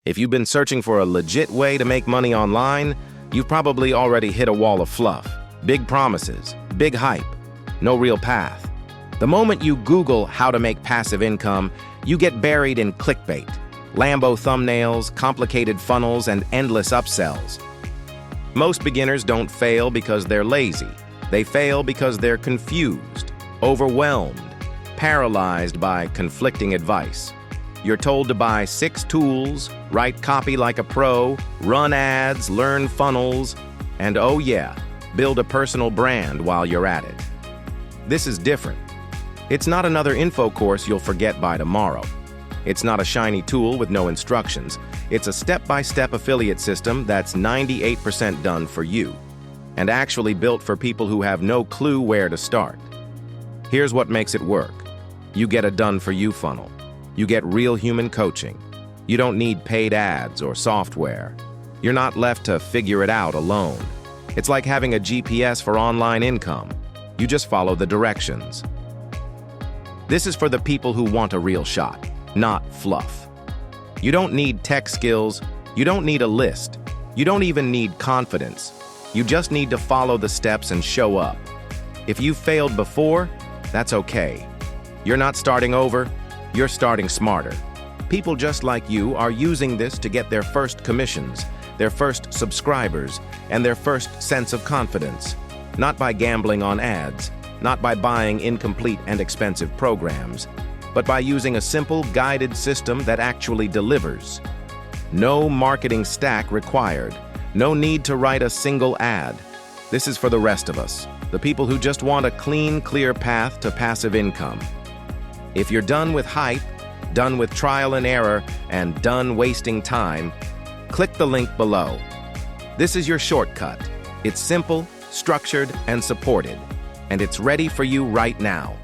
If you've been searching for a legit way to make money online, you've probably already hit a wall of fluff. Big promises, big hype, no real path. The moment you Google how to make passive income, you get buried in clickbait, Lambo thumbnails, complicated funnels, and endless upsells. Most beginners don't fail because they're lazy. They fail because they're confused, overwhelmed, paralyzed by conflicting advice. You're told to buy 6 tools, write copy like a pro, run ads, learn funnels, and oh yeah, build a personal brand while you're at it. This is different. It's not another info course you'll forget by tomorrow. It's not a shiny tool with no instructions. It's a step-by-step affiliate system that's 98% done for you, and actually built for people who have no clue where to start. Here's what makes it work. You get a done-for-you funnel. You get real human coaching. You don't need paid ads or software. You're not left to figure it out alone. It's like having a GPS for online income. You just follow the directions. This is for the people who want a real shot, not fluff. You don't need tech skills. You don't need a list. You don't even need confidence. You just need to follow the steps and show up. If you've failed before, that's okay. You're not starting over. You're starting smarter. People just like you are using this to get their first commissions, their first subscribers, and their first sense of confidence. Not by gambling on ads, not by buying incomplete and expensive programs, but by using a simple, guided system that actually delivers. No marketing stack required. No need to write a single ad. This is for the rest of us, the people who just want a clean, clear path to passive income. If you're done with hype, done with trial and error, and done wasting time, click the link below. This is your shortcut. It's simple, structured, and supported, and it's ready for you right now.